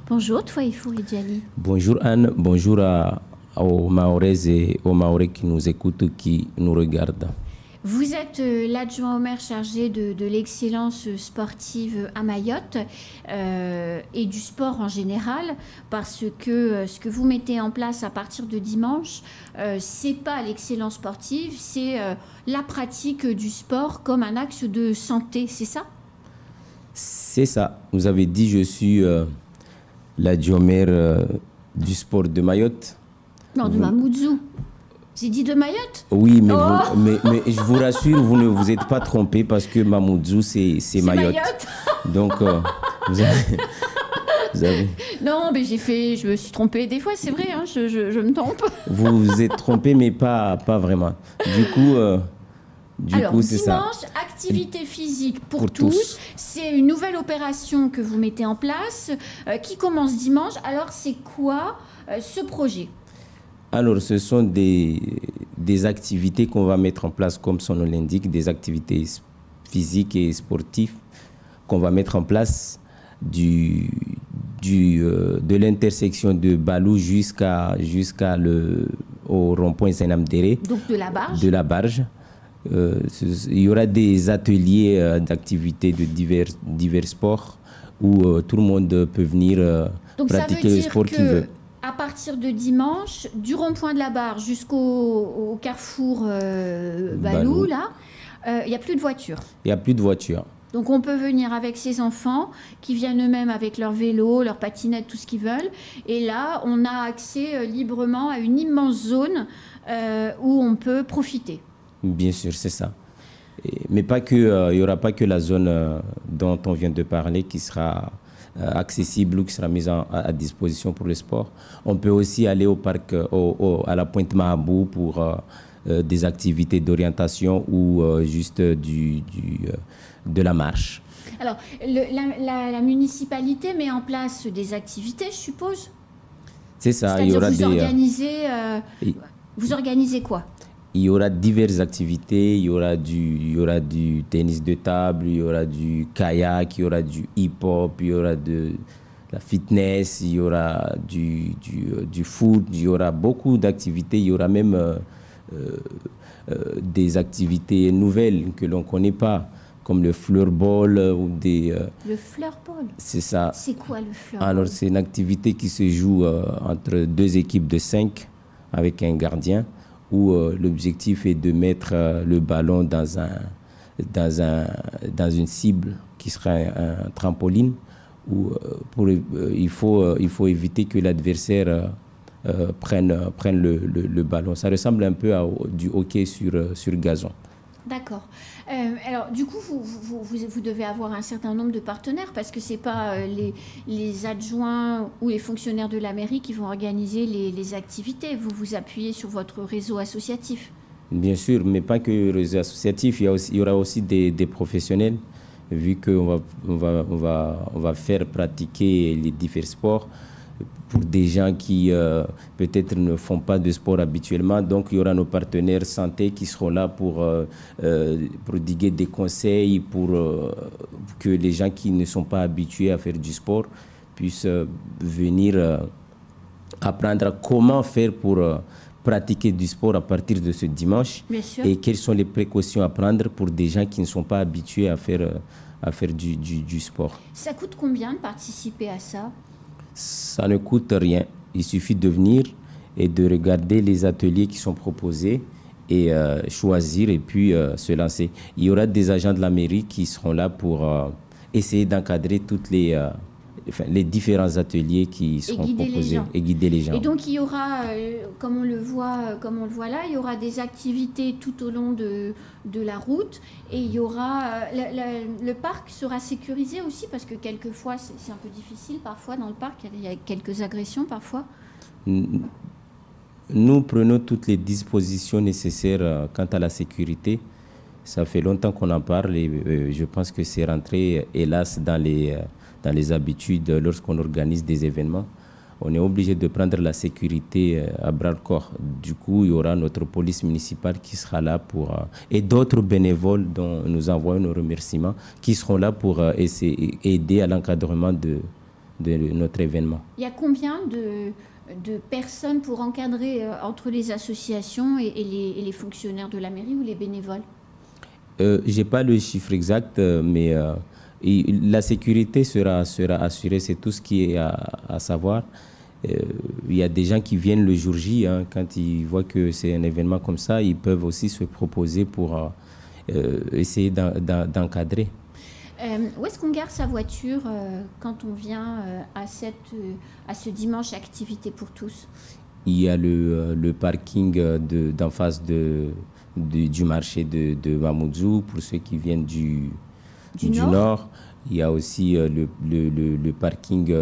Bonjour, Touaïfou Ridjali. Bonjour Anne, bonjour aux Mahoraises et aux Mahorais qui nous écoutent, qui nous regardent. Vous êtes l'adjoint au maire chargé de l'excellence sportive à Mayotte et du sport en général, parce que ce que vous mettez en place à partir de dimanche, c'est pas l'excellence sportive, c'est la pratique du sport comme un axe de santé, c'est ça? C'est ça. Vous avez dit, je suis l'adjoint au maire du sport de Mayotte. Non, de Mamoudzou. J'ai dit de Mayotte? Oui, mais je vous rassure, vous ne vous êtes pas trompé parce que Mamoudzou, c'est Mayotte. Donc, vous avez... Non, mais je me suis trompée. Des fois, c'est vrai, hein, je me trompe. Vous vous êtes trompé, mais pas vraiment. Du coup, c'est ça. Dimanche, activité physique pour tous. C'est une nouvelle opération que vous mettez en place qui commence dimanche. Alors, c'est quoi ce projet? Alors, ce sont des activités qu'on va mettre en place, comme son nom l'indique, des activités physiques et sportives qu'on va mettre en place de l'intersection de Balou au rond-point Zainam-Déré. Donc de la barge. De la barge. Il y aura des ateliers d'activités de divers sports où tout le monde peut venir pratiquer le sport qu'il veut. À partir de dimanche, du rond-point de la barre jusqu'au carrefour Balou, là, il n'y a plus de voitures. Il n'y a plus de voitures. Donc on peut venir avec ses enfants qui viennent eux-mêmes avec leur vélo, leur patinette, tout ce qu'ils veulent. Et là, on a accès librement à une immense zone où on peut profiter. Bien sûr, c'est ça. Mais pas que, il n'y aura pas que la zone dont on vient de parler qui sera accessible ou qui sera mise à disposition pour le sport. On peut aussi aller au parc, à la Pointe Mahabou pour des activités d'orientation ou juste de la marche. Alors, la municipalité met en place des activités, je suppose? C'est ça. Il y aura vous organisez quoi? Il y aura diverses activités, il y aura du tennis de table, il y aura du kayak, il y aura du hip-hop, il y aura de la fitness, il y aura du foot, il y aura beaucoup d'activités, il y aura même des activités nouvelles que l'on ne connaît pas, comme le fleurball ou des... Le fleurball? C'est ça. C'est quoi le fleurball? Alors, c'est une activité qui se joue entre deux équipes de 5 avec un gardien, où l'objectif est de mettre le ballon dans une cible qui sera un trampoline, où il faut éviter que l'adversaire prenne le ballon. Ça ressemble un peu à du hockey sur gazon. D'accord. Alors, du coup, vous devez avoir un certain nombre de partenaires parce que ce n'est pas les adjoints ou les fonctionnaires de la mairie qui vont organiser les activités. Vous vous appuyez sur votre réseau associatif. Bien sûr, mais pas que le réseau associatif. Il y aura aussi des professionnels, vu qu'on va faire pratiquer les divers sports pour des gens qui peut-être ne font pas de sport habituellement. Donc, il y aura nos partenaires santé qui seront là pour prodiguer des conseils pour que les gens qui ne sont pas habitués à faire du sport puissent venir apprendre comment faire pour pratiquer du sport à partir de ce dimanche. Bien sûr. Et quelles sont les précautions à prendre pour des gens qui ne sont pas habitués à faire du sport. Ça coûte combien de participer à ça? Ça ne coûte rien. Il suffit de venir et de regarder les ateliers qui sont proposés et choisir et puis se lancer. Il y aura des agents de la mairie qui seront là pour essayer d'encadrer toutes les différents ateliers qui seront proposés et guider les gens. Et donc il y aura, comme on le voit là, il y aura des activités tout au long de la route et il y aura le parc sera sécurisé aussi parce que quelquefois c'est un peu difficile parfois dans le parc, il y a quelques agressions parfois. Nous prenons toutes les dispositions nécessaires quant à la sécurité. Ça fait longtemps qu'on en parle et je pense que c'est rentré hélas dans les habitudes lorsqu'on organise des événements. On est obligé de prendre la sécurité à bras-le-corps. Du coup, il y aura notre police municipale qui sera là et d'autres bénévoles dont nous envoyons nos remerciements qui seront là pour aider à l'encadrement de notre événement. Il y a combien de personnes pour encadrer entre les associations et les fonctionnaires de la mairie ou les bénévoles? Je n'ai pas le chiffre exact, mais la sécurité sera assurée, c'est tout ce qui est à savoir. Il y a des gens qui viennent le jour J, hein, quand ils voient que c'est un événement comme ça, ils peuvent aussi se proposer pour essayer d'encadrer. Où est-ce qu'on garde sa voiture quand on vient à ce dimanche activité pour tous? Il y a le parking d'en face du marché de Mamoudzou pour ceux qui viennent du nord. Il y a aussi le parking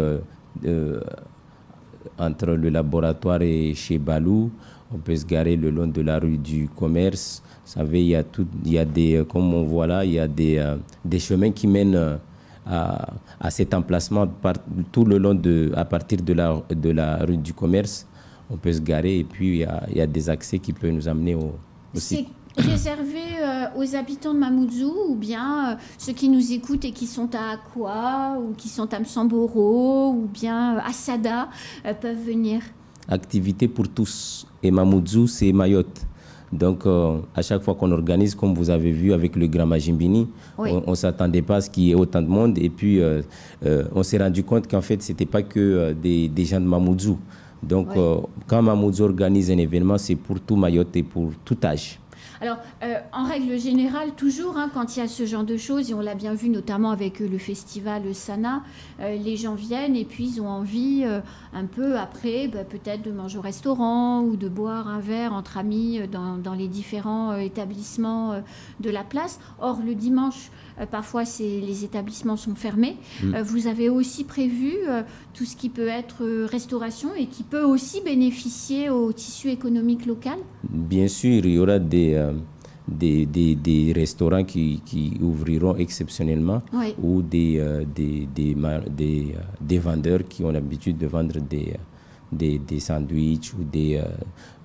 entre le laboratoire et chez Balou. On peut se garer le long de la rue du commerce. Vous savez, il y a des, comme on voit là, il y a des chemins qui mènent à cet emplacement tout le long à partir de la rue du commerce. On peut se garer et puis il y a des accès qui peuvent nous amener au site. C'est réservé aux habitants de Mamoudzou ou bien ceux qui nous écoutent et qui sont à Akwa ou qui sont à Msamboro ou bien à Sada peuvent venir? Activité pour tous. Et Mamoudzou, c'est Mayotte. Donc, à chaque fois qu'on organise, comme vous avez vu avec le Grand Majimbini, oui, on ne s'attendait pas à ce qu'il y ait autant de monde. Et puis, on s'est rendu compte qu'en fait, ce n'était pas que des gens de Mamoudzou. Donc, oui, quand Mamoudzou organise un événement, c'est pour tout Mayotte et pour tout âge. Alors, en règle générale, toujours, hein, quand il y a ce genre de choses, et on l'a bien vu notamment avec le festival Sana, les gens viennent et puis ils ont envie, un peu après, peut-être de manger au restaurant ou de boire un verre entre amis dans les différents établissements de la place. Or, le dimanche, parfois, les établissements sont fermés. Vous avez aussi prévu tout ce qui peut être restauration et qui peut aussi bénéficier au tissu économique local? Bien sûr, il y aura des restaurants qui ouvriront exceptionnellement, oui, ou des vendeurs qui ont l'habitude de vendre des sandwichs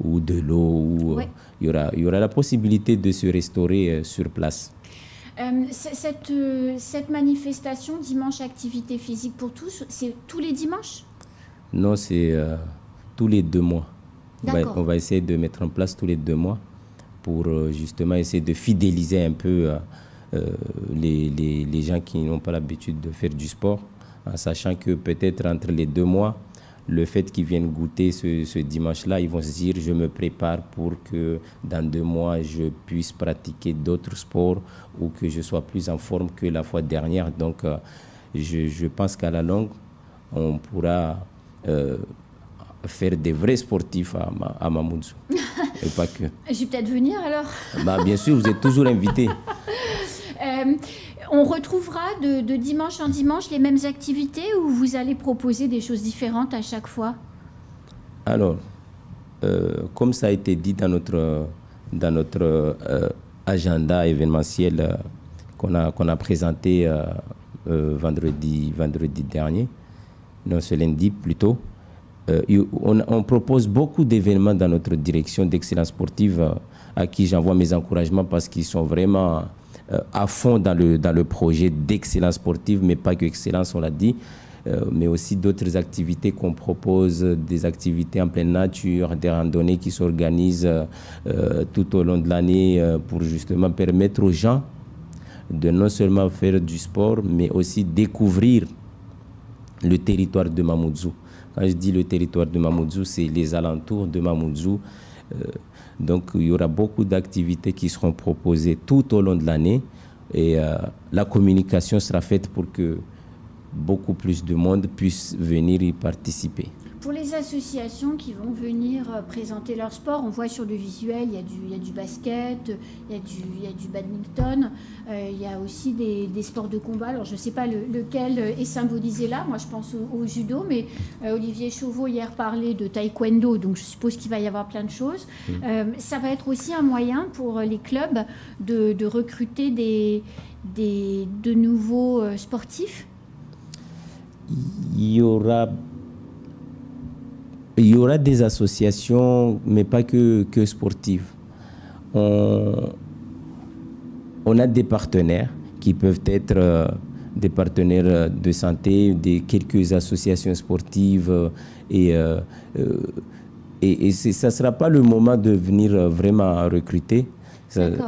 ou de l'eau. Oui. Il y aura la possibilité de se restaurer sur place. Cette manifestation, dimanche activité physique pour tous, c'est tous les dimanches? Non, c'est tous les 2 mois. On va essayer de mettre en place tous les 2 mois pour justement essayer de fidéliser un peu les gens qui n'ont pas l'habitude de faire du sport, en sachant que peut-être entre les 2 mois, le fait qu'ils viennent goûter ce dimanche-là, ils vont se dire je me prépare pour que dans 2 mois, je puisse pratiquer d'autres sports ou que je sois plus en forme que la fois dernière. Donc, je pense qu'à la longue, on pourra faire des vrais sportifs à Mamoudzou. Et pas que. Je vais peut-être venir alors. Bien sûr, vous êtes toujours invité. On retrouvera de dimanche en dimanche les mêmes activités ou vous allez proposer des choses différentes à chaque fois? Alors, comme ça a été dit dans notre agenda événementiel qu'on a présenté vendredi dernier, non, ce lundi plutôt, on propose beaucoup d'événements dans notre direction d'excellence sportive à qui j'envoie mes encouragements parce qu'ils sont vraiment à fond dans le projet d'excellence sportive, mais pas que excellence, on l'a dit, mais aussi d'autres activités qu'on propose, des activités en pleine nature, des randonnées qui s'organisent tout au long de l'année pour justement permettre aux gens de non seulement faire du sport, mais aussi découvrir le territoire de Mamoudzou. Quand je dis le territoire de Mamoudzou, c'est les alentours de Mamoudzou. Donc, il y aura beaucoup d'activités qui seront proposées tout au long de l'année et la communication sera faite pour que beaucoup plus de monde puisse venir y participer. Pour les associations qui vont venir présenter leur sport, on voit sur le visuel, il y a du basket, il y a du badminton, il y a aussi des sports de combat. Alors je ne sais pas lequel est symbolisé là, moi je pense au judo, mais Olivier Chauveau hier parlait de taekwondo, donc je suppose qu'il va y avoir plein de choses. Ça va être aussi un moyen pour les clubs de recruter de nouveaux sportifs? Il y aura des associations, mais pas que sportives. On a des partenaires qui peuvent être des partenaires de santé, des quelques associations sportives et ça ne sera pas le moment de venir vraiment recruter.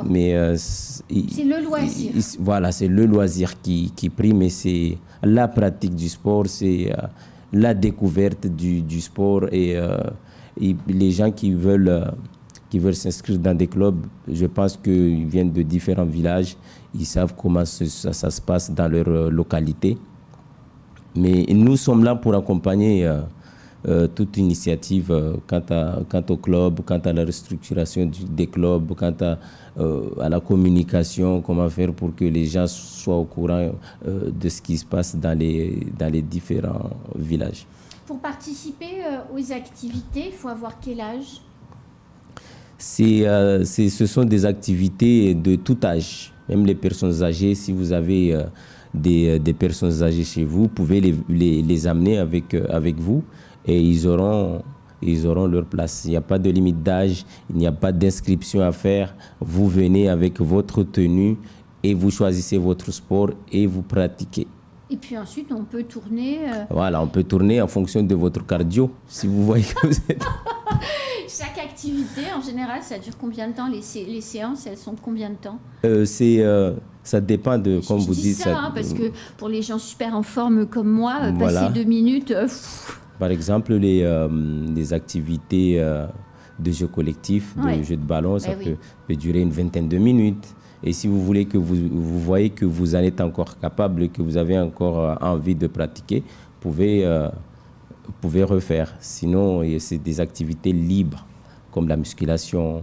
Mais c'est le loisir. Voilà, c'est le loisir qui prime et c'est la pratique du sport, c'est la découverte du sport et les gens qui veulent s'inscrire dans des clubs, je pense qu'ils viennent de différents villages, ils savent comment ça se passe dans leur localité. Mais nous sommes là pour accompagner toute initiative quant au club, quant à la restructuration des clubs, quant à la communication, comment faire pour que les gens soient au courant de ce qui se passe dans les différents villages. Pour participer aux activités, il faut avoir quel âge ? Ce sont des activités de tout âge, même les personnes âgées. Si vous avez des personnes âgées chez vous, vous pouvez les amener avec vous et ils auront leur place. Il n'y a pas de limite d'âge, il n'y a pas d'inscription à faire. Vous venez avec votre tenue et vous choisissez votre sport et vous pratiquez. Et puis ensuite, on peut tourner... Voilà, on peut tourner en fonction de votre cardio, si vous voyez que vous êtes... Chaque activité, en général, ça dure combien de temps? Les séances, elles sont de combien de temps? Ça dépend de, comme vous dites... Ça, parce que pour les gens super en forme comme moi, voilà. Passer 2 minutes... Par exemple, les activités de jeu collectif, de jeu de ballon, ça peut durer une vingtaine de minutes. Et si vous voulez que vous voyez que vous en êtes encore capable, que vous avez encore envie de pratiquer, vous pouvez refaire. Sinon, c'est des activités libres, comme la musculation,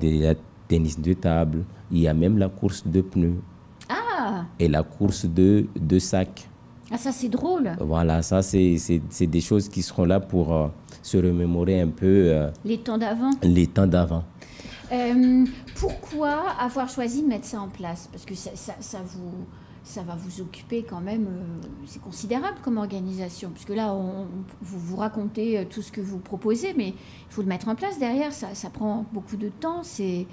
le tennis de table. Il y a même la course de pneus. Ah! Et la course de sacs. Ah, ça, c'est drôle. Voilà, ça, c'est des choses qui seront là pour se remémorer un peu... les temps d'avant. Les temps d'avant. Pourquoi avoir choisi de mettre ça en place? Parce que ça va vous occuper quand même, c'est considérable comme organisation. Puisque là, vous racontez tout ce que vous proposez, mais il faut le mettre en place derrière, ça prend beaucoup de temps. C'est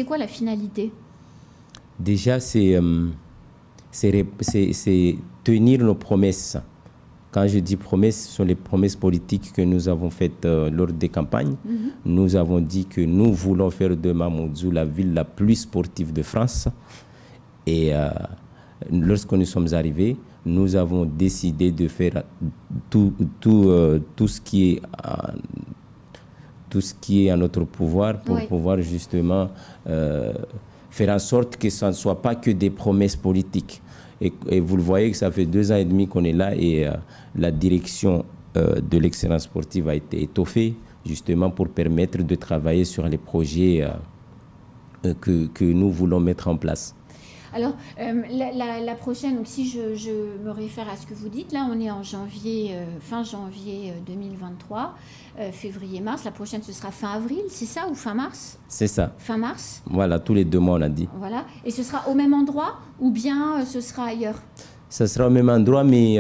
quoi la finalité? Déjà, c'est tenir nos promesses. Quand je dis promesses, ce sont les promesses politiques que nous avons faites lors des campagnes. Nous avons dit que nous voulons faire de Mamoudzou la ville la plus sportive de France. Et lorsque nous sommes arrivés, nous avons décidé de faire tout ce qui est à notre pouvoir pour pouvoir justement faire en sorte que ça ne soit pas que des promesses politiques. Et vous le voyez que ça fait 2 ans et demi qu'on est là et la direction de l'excellence sportive a été étoffée justement pour permettre de travailler sur les projets que nous voulons mettre en place. Alors, la prochaine, donc si je me réfère à ce que vous dites, là on est en janvier, fin janvier 2023, février-mars. La prochaine, ce sera fin avril, c'est ça, ou fin mars? C'est ça. Fin mars? Voilà, tous les 2 mois, on a dit. Voilà. Et ce sera au même endroit ou bien ce sera ailleurs? Ce sera au même endroit, mais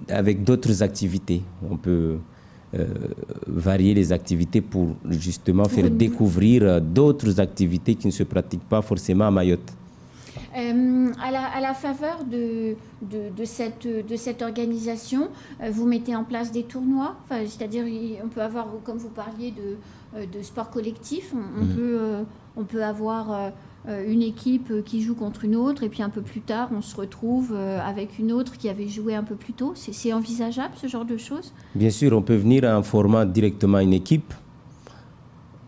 avec d'autres activités. On peut varier les activités pour justement faire découvrir d'autres activités qui ne se pratiquent pas forcément à Mayotte. À la faveur de cette organisation, vous mettez en place des tournois, c'est-à-dire on peut avoir, comme vous parliez de sport collectif, on peut avoir une équipe qui joue contre une autre et puis un peu plus tard on se retrouve avec une autre qui avait joué un peu plus tôt. C'est envisageable ce genre de choses? Bien sûr, on peut venir en formant directement une équipe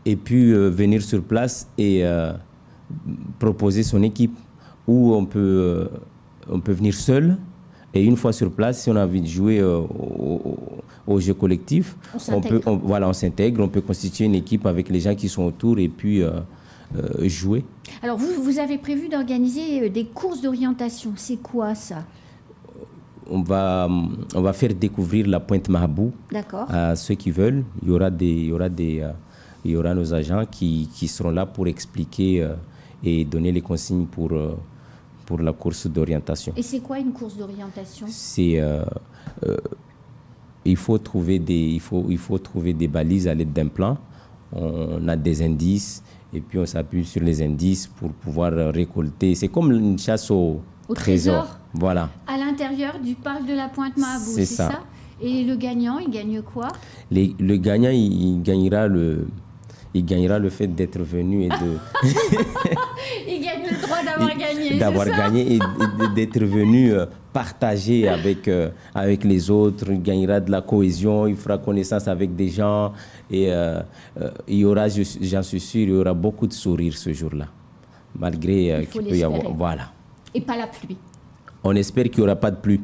et puis venir sur place et proposer son équipe. Ou on peut venir seul et une fois sur place, si on a envie de jouer au jeu collectif, on s'intègre, on peut constituer une équipe avec les gens qui sont autour et puis jouer. Alors vous avez prévu d'organiser des courses d'orientation, c'est quoi ça? On va faire découvrir la Pointe Mahabou à ceux qui veulent. Il y aura nos agents qui seront là pour expliquer et donner les consignes pour la course d'orientation. Et c'est quoi une course d'orientation? Il faut trouver des balises à l'aide d'un plan. On a des indices Et puis on s'appuie sur les indices pour pouvoir récolter. C'est comme une chasse au trésor. Voilà. À l'intérieur du parc de la Pointe Mahabou, c'est ça. Et le gagnant, il gagne quoi? Le gagnant, il gagnera le fait d'être venu et de... Il gagne le droit d'avoir gagné, d'avoir gagné et d'être venu partager avec les autres. Il gagnera de la cohésion, il fera connaissance avec des gens. Et il y aura, j'en suis sûr, il y aura beaucoup de sourires ce jour-là. Malgré qu'il peut y avoir... Voilà. Et pas la pluie. On espère qu'il n'y aura pas de pluie.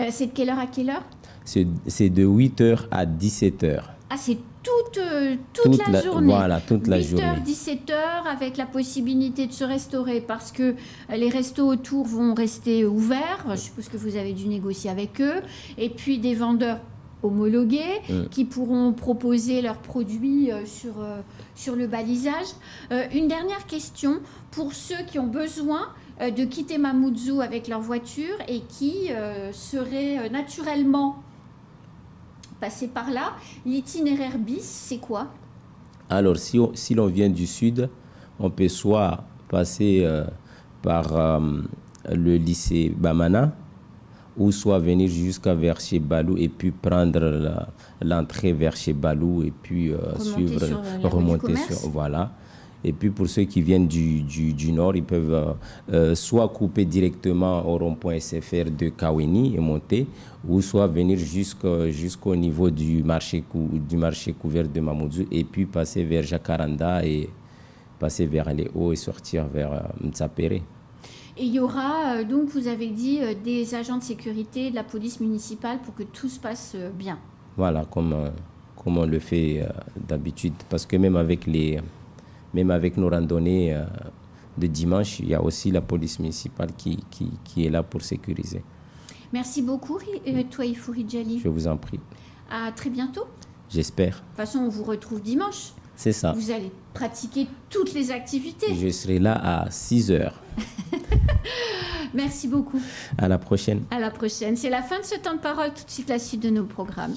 C'est de quelle heure à quelle heure? C'est de 8h à 17h. Ah, c'est toute la journée. Voilà, toute la journée. 8h, 17h, avec la possibilité de se restaurer parce que les restos autour vont rester ouverts. Je suppose que vous avez dû négocier avec eux. Et puis des vendeurs homologués qui pourront proposer leurs produits sur le balisage. Une dernière question pour ceux qui ont besoin de quitter Mamoudzou avec leur voiture et qui seraient naturellement passer par là. L'itinéraire bis, c'est quoi? Alors, si l'on vient du sud, on peut soit passer par le lycée Bamana ou soit venir jusqu'à vers chez Balou et puis prendre l'entrée vers chez Balou et puis remonter sur... Voilà. Et puis pour ceux qui viennent du nord, ils peuvent soit couper directement au rond-point SFR de Kaweni et monter, ou soit venir jusqu'au niveau du marché couvert de Mamoudzou et puis passer vers Jacaranda et passer vers les hauts et sortir vers Mtsapere. Et il y aura, donc vous avez dit, des agents de sécurité de la police municipale pour que tout se passe bien. Voilà, comme on le fait d'habitude, parce que même avec nos randonnées de dimanche, il y a aussi la police municipale qui est là pour sécuriser. Merci beaucoup, Touaïfou Ridjali. Je vous en prie. À très bientôt. J'espère. De toute façon, on vous retrouve dimanche. C'est ça. Vous allez pratiquer toutes les activités. Je serai là à 6h. Merci beaucoup. À la prochaine. À la prochaine. C'est la fin de ce temps de parole. Tout de suite, la suite de nos programmes.